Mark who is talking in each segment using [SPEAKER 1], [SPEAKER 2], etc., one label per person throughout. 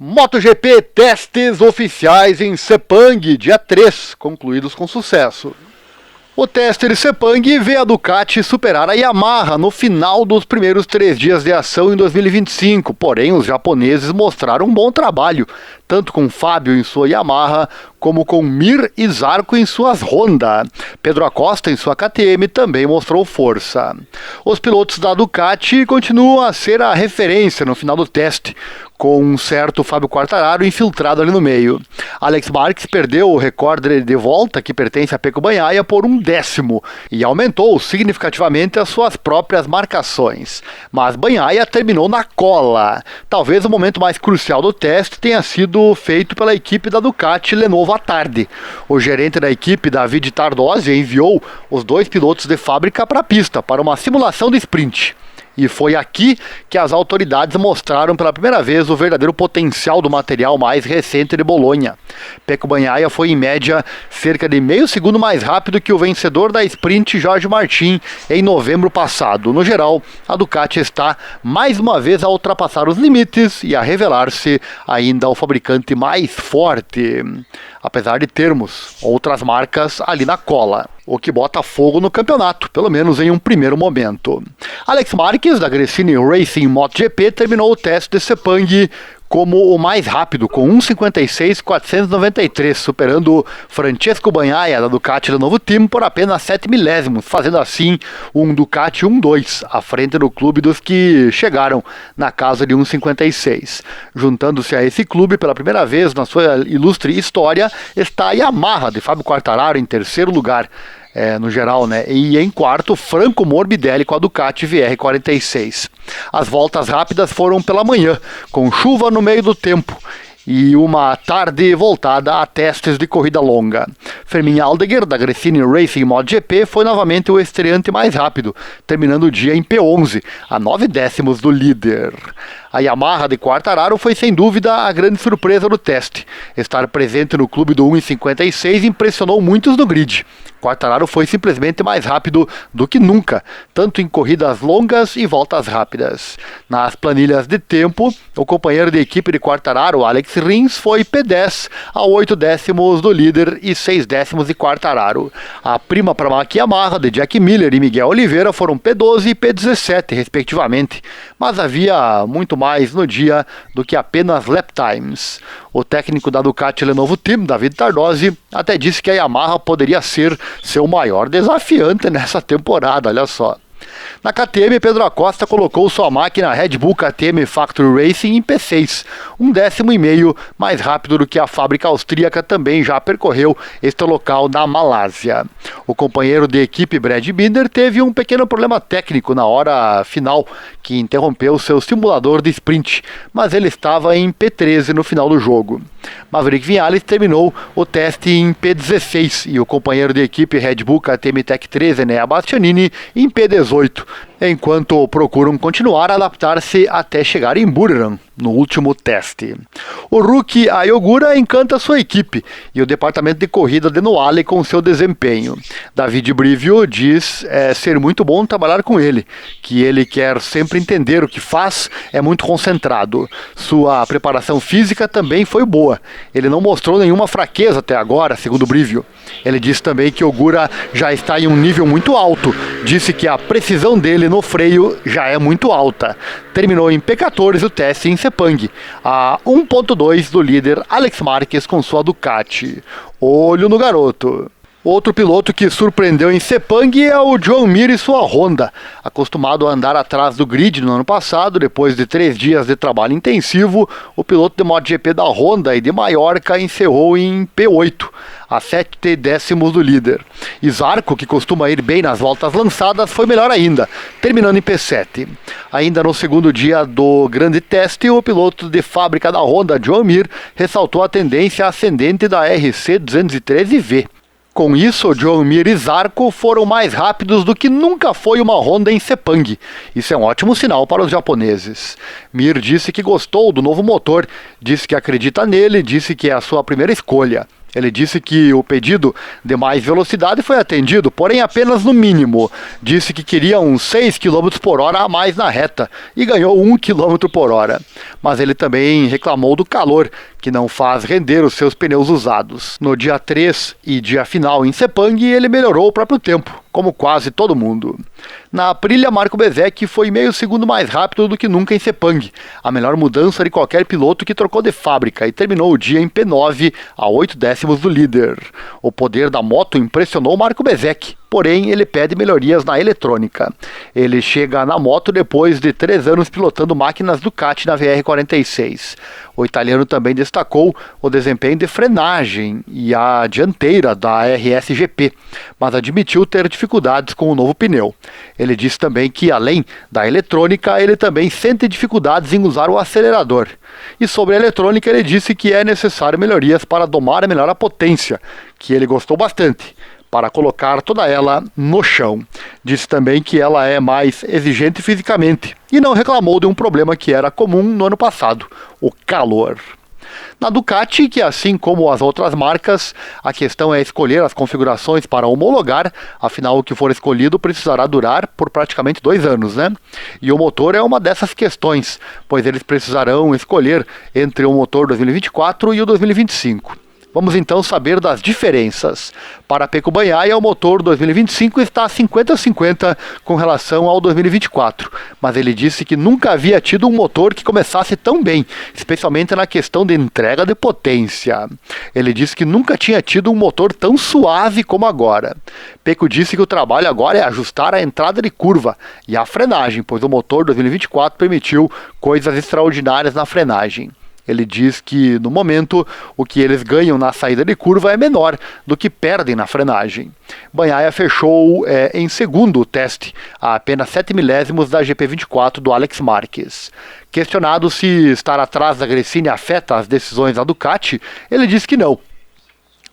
[SPEAKER 1] MotoGP testes oficiais em Sepang, dia 3, concluídos com sucesso. O teste de Sepang vê a Ducati superar a Yamaha no final dos primeiros 3 dias de ação em 2025, porém os japoneses mostraram um bom trabalho, tanto com Fábio em sua Yamaha, como com Mir e Zarco em suas Honda. Pedro Acosta em sua KTM também mostrou força. Os pilotos da Ducati continuam a ser a referência no final do teste, com um certo Fábio Quartararo infiltrado ali no meio. Alex Marques perdeu o recorde de volta que pertence a Pecco Bagnaia por 1/10 e aumentou significativamente as suas próprias marcações. Mas Bagnaia terminou na cola. Talvez o momento mais crucial do teste tenha sido feito pela equipe da Ducati Lenovo à tarde. O gerente da equipe, David Tardosi, enviou os 2 pilotos de fábrica para a pista para uma simulação de sprint. E foi aqui que as autoridades mostraram pela primeira vez o verdadeiro potencial do material mais recente de Bolonha. Pecco Bagnaia foi em média cerca de meio segundo mais rápido que o vencedor da sprint Jorge Martin em novembro passado. No geral, a Ducati está mais uma vez a ultrapassar os limites e a revelar-se ainda o fabricante mais forte, apesar de termos outras marcas ali na cola, o que bota fogo no campeonato, pelo menos em um primeiro momento. Alex Marques, da Gresini Racing MotoGP, terminou o teste de Sepang como o mais rápido, com 1:56.493, superando Francesco Bagnaia, da Ducati Lenovo Team, por apenas 7 milésimos, fazendo assim um Ducati 1-2, à frente do clube dos que chegaram na casa de 1:56. Juntando-se a esse clube pela primeira vez na sua ilustre história, está a Yamaha, de Fábio Quartararo, em terceiro lugar. No geral, né? E em quarto, Franco Morbidelli com a Ducati VR46. As voltas rápidas foram pela manhã, com chuva no meio do tempo, e uma tarde voltada a testes de corrida longa. Fermin Aldeguer, da Gresini Racing MotoGP, foi novamente o estreante mais rápido, terminando o dia em P11, a 9/10 do líder. A Yamaha de Quartararo foi sem dúvida a grande surpresa do teste. Estar presente no clube do 1:56 impressionou muitos no grid. Quartararo foi simplesmente mais rápido do que nunca, tanto em corridas longas e voltas rápidas. Nas planilhas de tempo, o companheiro de equipe de Quartararo, Alex Rins, foi P10 a 8/10 do líder e 6/10 de Quartararo. A prima para a Yamaha de Jack Miller e Miguel Oliveira foram P12 e P17, respectivamente, mas havia muito mais no dia do que apenas lap times. O técnico da Ducati Lenovo Team, David Tardosi, até disse que a Yamaha poderia ser seu maior desafiante nessa temporada, olha só. Na KTM, Pedro Acosta colocou sua máquina Red Bull KTM Factory Racing em P6, 1/10 mais rápido do que a fábrica austríaca também já percorreu este local na Malásia. O companheiro de equipe Brad Binder teve um pequeno problema técnico na hora final, que interrompeu seu simulador de sprint, mas ele estava em P13 no final do jogo. Maverick Viñales terminou o teste em P16 e o companheiro de equipe Red Bull KTM Tech 13, Enea Bastianini, em P18, enquanto procuram continuar a adaptar-se até chegar em Buriram no último teste. O rookie Ayogura encanta sua equipe e o departamento de corrida de Noale com seu desempenho. David Brivio diz ser muito bom trabalhar com ele, que ele quer sempre entender o que faz, é muito concentrado. Sua preparação física também foi boa. Ele não mostrou nenhuma fraqueza até agora, segundo Brivio. Ele disse também que Ogura já está em um nível muito alto. Disse que a precisão dele no freio já é muito alta. Terminou em P14 o teste em Sepang, a 1.2 do líder Alex Marques com sua Ducati. Olho no garoto. Outro piloto que surpreendeu em Sepang é o Joan Mir e sua Honda. Acostumado a andar atrás do grid no ano passado, depois de 3 dias de trabalho intensivo, o piloto de MotoGP da Honda e de Maiorca encerrou em P8, a 7/10 do líder. E Zarco, que costuma ir bem nas voltas lançadas, foi melhor ainda, terminando em P7. Ainda no segundo dia do grande teste, o piloto de fábrica da Honda, Joan Mir, ressaltou a tendência ascendente da RC 213V. Com isso, Joan Mir e Zarco foram mais rápidos do que nunca foi uma Honda em Sepang. Isso é um ótimo sinal para os japoneses. Mir disse que gostou do novo motor, disse que acredita nele, disse que é a sua primeira escolha. Ele disse que o pedido de mais velocidade foi atendido, porém apenas no mínimo. Disse que queria uns 6 km por hora a mais na reta e ganhou 1 km por hora. Mas ele também reclamou do calor, que não faz render os seus pneus usados. No dia 3 e dia final em Sepang, ele melhorou o próprio tempo, como quase todo mundo. Na Aprilia, Marco Bezzecchi foi meio segundo mais rápido do que nunca em Sepang, a melhor mudança de qualquer piloto que trocou de fábrica, e terminou o dia em P9, a 8 décimos do líder. O poder da moto impressionou Marco Bezzecchi, porém ele pede melhorias na eletrônica. Ele chega na moto depois de 3 anos pilotando máquinas Ducati na VR46. O italiano também destacou o desempenho de frenagem e a dianteira da RSGP, mas admitiu ter dificuldades com o novo pneu. Ele disse também que, além da eletrônica, ele também sente dificuldades em usar o acelerador. E sobre a eletrônica, ele disse que é necessário melhorias para domar melhor a potência, que ele gostou bastante, para colocar toda ela no chão. Disse também que ela é mais exigente fisicamente e não reclamou de um problema que era comum no ano passado, o calor. Na Ducati, que assim como as outras marcas, a questão é escolher as configurações para homologar, afinal o que for escolhido precisará durar por praticamente 2 anos, né? E o motor é uma dessas questões, pois eles precisarão escolher entre o motor 2024 e o 2025. Vamos então saber das diferenças. Para Pecco Bagnaia, o motor 2025 está 50-50 com relação ao 2024, mas ele disse que nunca havia tido um motor que começasse tão bem, especialmente na questão de entrega de potência. Ele disse que nunca tinha tido um motor tão suave como agora. Pecco disse que o trabalho agora é ajustar a entrada de curva e a frenagem, pois o motor 2024 permitiu coisas extraordinárias na frenagem. Ele diz que, no momento, o que eles ganham na saída de curva é menor do que perdem na frenagem. Bagnaia fechou em segundo o teste, a apenas 7 milésimos da GP24 do Alex Marquez. Questionado se estar atrás da Gresini afeta as decisões da Ducati, ele disse que não.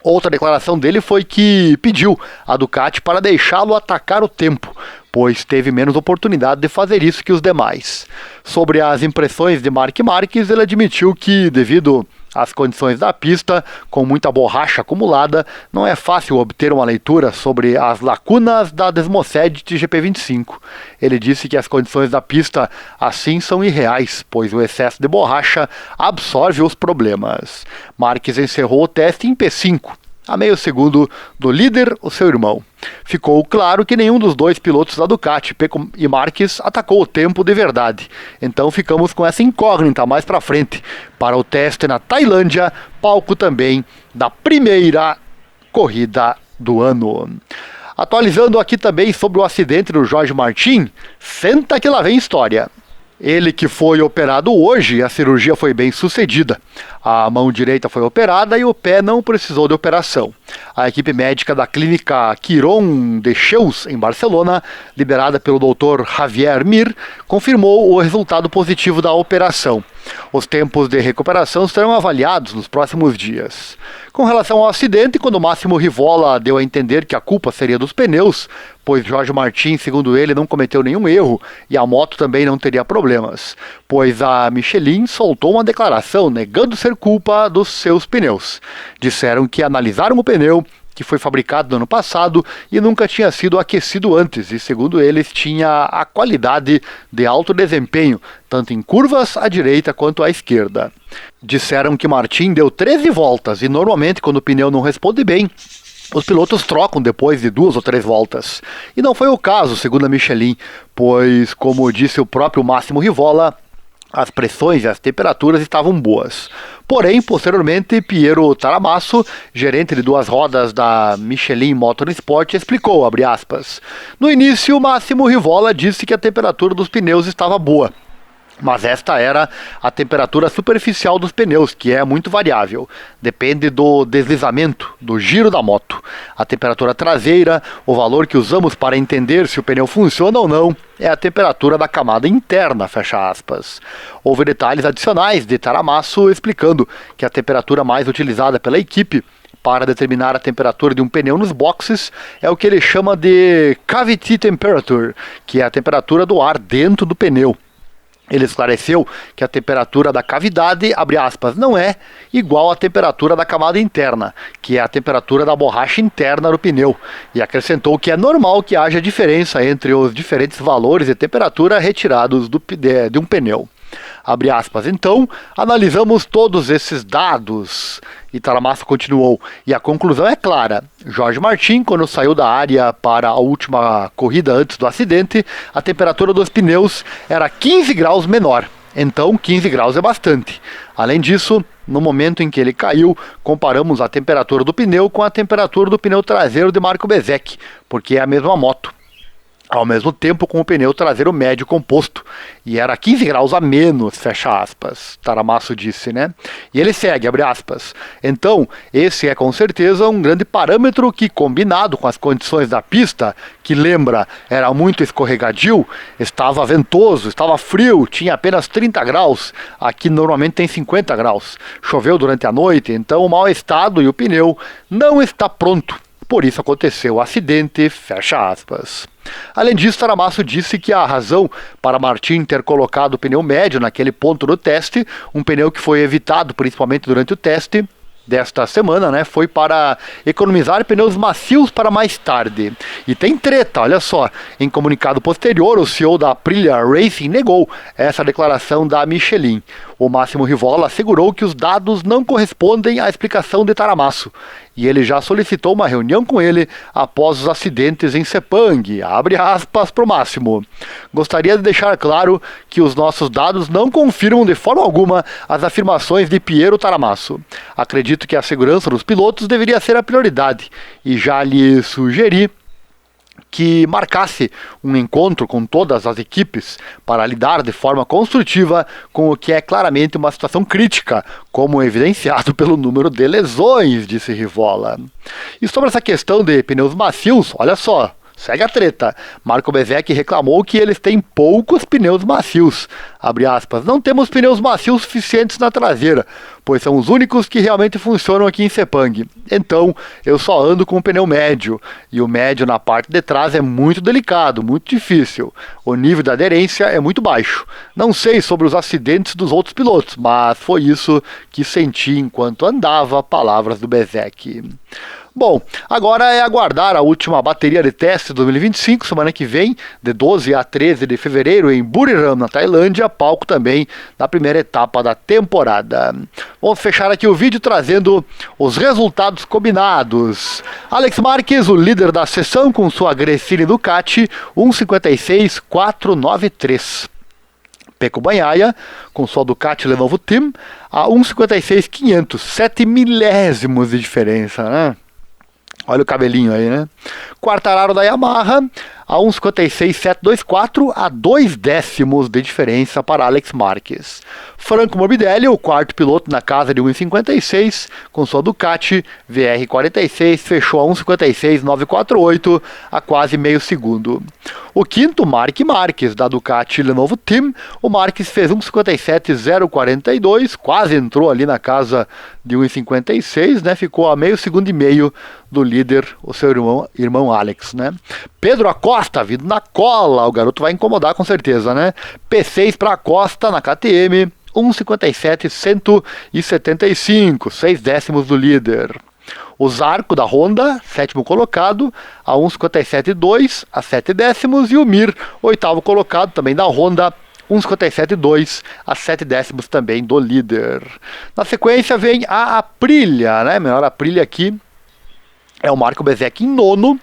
[SPEAKER 1] Outra declaração dele foi que pediu a Ducati para deixá-lo atacar o tempo, pois teve menos oportunidade de fazer isso que os demais. Sobre as impressões de Marc Marquez, ele admitiu que, devido às condições da pista, com muita borracha acumulada, não é fácil obter uma leitura sobre as lacunas da Desmosed de GP25. Ele disse que as condições da pista assim são irreais, pois o excesso de borracha absorve os problemas. Marquez encerrou o teste em P5, a meio segundo do líder, o seu irmão. Ficou claro que nenhum dos dois pilotos da Ducati, Pecco e Marquez, atacou o tempo de verdade. Então ficamos com essa incógnita mais para frente, para o teste na Tailândia, palco também da primeira corrida do ano. Atualizando aqui também sobre o acidente do Jorge Martin, senta que lá vem história. Ele que foi operado hoje, a cirurgia foi bem sucedida. A mão direita foi operada e o pé não precisou de operação. A equipe médica da clínica Quirón de Cheus, em Barcelona, liderada pelo Dr. Javier Mir, confirmou o resultado positivo da operação. Os tempos de recuperação serão avaliados nos próximos dias. Com relação ao acidente, quando Máximo Rivola deu a entender que a culpa seria dos pneus, pois Jorge Martin, segundo ele, não cometeu nenhum erro e a moto também não teria problemas, pois a Michelin soltou uma declaração negando ser culpa dos seus pneus. Disseram que analisaram o pneu, que foi fabricado no ano passado e nunca tinha sido aquecido antes, e segundo eles tinha a qualidade de alto desempenho, tanto em curvas à direita quanto à esquerda. Disseram que Martin deu 13 voltas e normalmente quando o pneu não responde bem, os pilotos trocam depois de 2 ou 3 voltas. E não foi o caso, segundo a Michelin, pois, como disse o próprio Máximo Rivola, as pressões e as temperaturas estavam boas. Porém, posteriormente, Piero Taramasso, gerente de 2 rodas da Michelin Motorsport, explicou, abre aspas, no início, Máximo Rivola disse que a temperatura dos pneus estava boa. Mas esta era a temperatura superficial dos pneus, que é muito variável. Depende do deslizamento, do giro da moto. A temperatura traseira, o valor que usamos para entender se o pneu funciona ou não, é a temperatura da camada interna, fecha aspas. Houve detalhes adicionais de Taramasso explicando que a temperatura mais utilizada pela equipe para determinar a temperatura de um pneu nos boxes é o que ele chama de cavity temperature, que é a temperatura do ar dentro do pneu. Ele esclareceu que a temperatura da cavidade, abre aspas, não é igual à temperatura da camada interna, que é a temperatura da borracha interna do pneu, e acrescentou que é normal que haja diferença entre os diferentes valores de temperatura retirados de um pneu. Abre aspas, então, analisamos todos esses dados, e Taramasso continuou, e a conclusão é clara. Jorge Martin, quando saiu da área para a última corrida antes do acidente, a temperatura dos pneus era 15 graus menor. Então, 15 graus é bastante. Além disso, no momento em que ele caiu, comparamos a temperatura do pneu com a temperatura do pneu traseiro de Marco Bezzecchi, porque é a mesma moto. Ao mesmo tempo com o pneu traseiro médio composto, e era 15 graus a menos, fecha aspas, Taramasso disse, né? E ele segue, abre aspas, então, esse é com certeza um grande parâmetro que, combinado com as condições da pista, que lembra, era muito escorregadio, estava ventoso, estava frio, tinha apenas 30 graus, aqui normalmente tem 50 graus, choveu durante a noite, então o mau estado e o pneu não está pronto. Por isso aconteceu o acidente, fecha aspas. Além disso, Taramasso disse que a razão para Martin ter colocado o pneu médio naquele ponto do teste, um pneu que foi evitado principalmente durante o teste desta semana, né, foi para economizar pneus macios para mais tarde. E tem treta, olha só. Em comunicado posterior, o CEO da Aprilia Racing negou essa declaração da Michelin. O Máximo Rivola assegurou que os dados não correspondem à explicação de Taramasso. E ele já solicitou uma reunião com ele após os acidentes em Sepang. Abre aspas para o Máximo. Gostaria de deixar claro que os nossos dados não confirmam de forma alguma as afirmações de Piero Taramasso. Acredito que a segurança dos pilotos deveria ser a prioridade e já lhe sugeri que marcasse um encontro com todas as equipes para lidar de forma construtiva com o que é claramente uma situação crítica, como evidenciado pelo número de lesões, disse Rivola. E sobre essa questão de pneus macios, olha só, segue a treta. Marco Bezzecchi reclamou que eles têm poucos pneus macios. Abre aspas, não temos pneus macios suficientes na traseira, pois são os únicos que realmente funcionam aqui em Sepang. Então, eu só ando com o pneu médio, e o médio na parte de trás é muito delicado, muito difícil. O nível de aderência é muito baixo. Não sei sobre os acidentes dos outros pilotos, mas foi isso que senti enquanto andava, palavras do Bezzecchi. Bom, agora é aguardar a última bateria de testes de 2025, semana que vem, de 12 a 13 de fevereiro, em Buriram, na Tailândia, palco também da primeira etapa da temporada. Vamos fechar aqui o vídeo trazendo os resultados combinados. Alex Marques, o líder da sessão, com sua Gresini Ducati, 1:56.493. Pecco Bagnaia, com sua Ducati Lenovo Team, a 1:56.500, 7 milésimos de diferença, né? Olha o cabelinho aí, né? Quartararo da Yamaha, a 1:56.724, a 2 décimos de diferença para Alex Marques. Franco Morbidelli, o quarto piloto na casa de 1:56, com sua Ducati VR46, fechou a 1:56.948, a quase meio segundo. O quinto, Marc Marques, da Ducati Lenovo Team, o Marques fez 1:57.042, quase entrou ali na casa de 1:56, né? Ficou a meio segundo e meio do líder, o seu irmão Alex, né? Pedro Acosta, vindo na cola, o garoto vai incomodar com certeza, né? P6 para Acosta na KTM, 1:57.175, 6 décimos do líder. O Zarco da Honda, sétimo colocado, a 1:57.2, a 7 décimos, e o Mir, oitavo colocado, também da Honda, 1:57.2, a 7 décimos também do líder. Na sequência vem a Aprilia, né? Melhor Aprilia aqui é o Marco Bezzecchi em nono,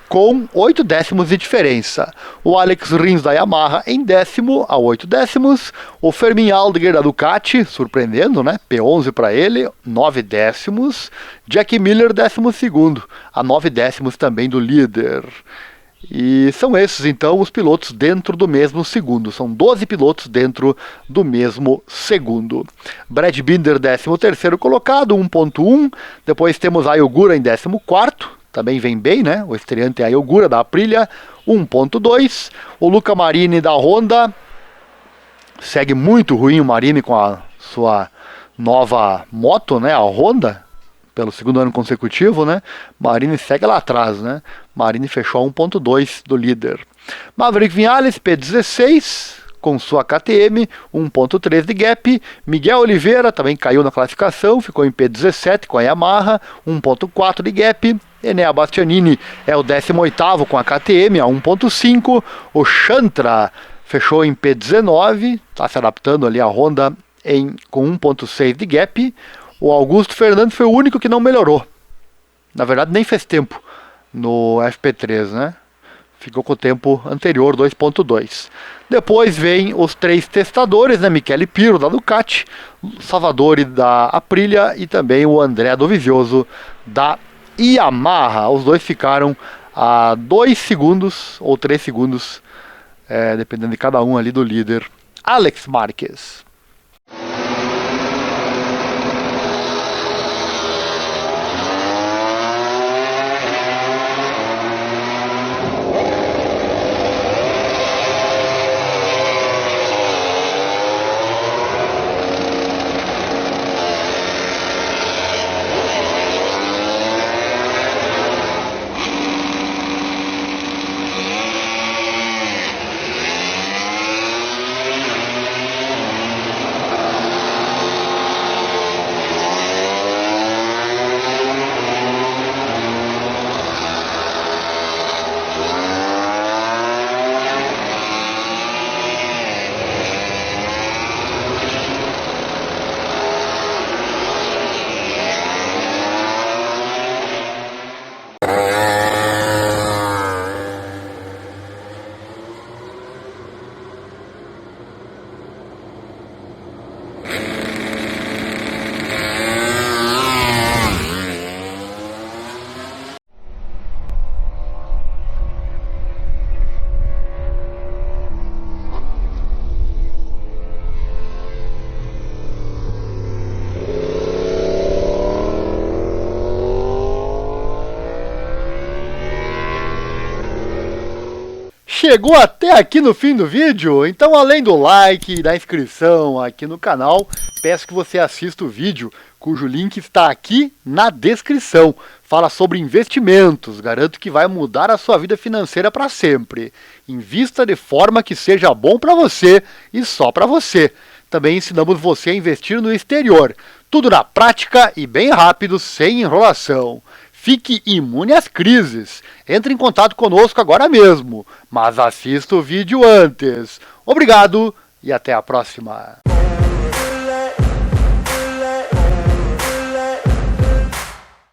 [SPEAKER 1] com 8 décimos de diferença. O Alex Rins da Yamaha em décimo, a 8 décimos. O Fermin Aldeguer da Ducati, surpreendendo, né? P11 para ele, 9 décimos. Jack Miller, 12º, a 9 décimos também do líder. E são esses, então, os pilotos dentro do mesmo segundo. São 12 pilotos dentro do mesmo segundo. Brad Binder, 13º colocado, 1.1. Depois temos a Ayogura em 14º. Também vem bem, né? O estreante é a Ayogura da Aprilia, 1.2. O Luca Marini da Honda. Segue muito ruim o Marini com a sua nova moto, né? A Honda. Pelo segundo ano consecutivo, né? Marini segue lá atrás, né? Marini fechou a 1.2 do líder. Maverick Viñales, P16, com sua KTM, 1.3 de gap. Miguel Oliveira também caiu na classificação, ficou em P17 com a Yamaha, 1.4 de gap. Enea Bastianini é o 18º com a KTM, a 1.5. O Chantra fechou em P19, está se adaptando ali a Honda com 1.6 de gap. O Augusto Fernandes foi o único que não melhorou. Na verdade, nem fez tempo no FP3, né? Ficou com o tempo anterior, 2.2. Depois vem os 3 testadores, né? Michele Pirro, da Ducati, Salvadori, da Aprilia e também o André Dovizioso, da Yamaha. Os dois ficaram a 2 segundos ou 3 segundos, dependendo de cada um ali, do líder, Alex Marquez. Chegou até aqui no fim do vídeo? Então, além do like e da inscrição aqui no canal, peço que você assista o vídeo, cujo link está aqui na descrição. Fala sobre investimentos, garanto que vai mudar a sua vida financeira para sempre. Invista de forma que seja bom para você e só para você. Também ensinamos você a investir no exterior. Tudo na prática e bem rápido, sem enrolação. Fique imune às crises. Entre em contato conosco agora mesmo, mas assista o vídeo antes. Obrigado e até a próxima.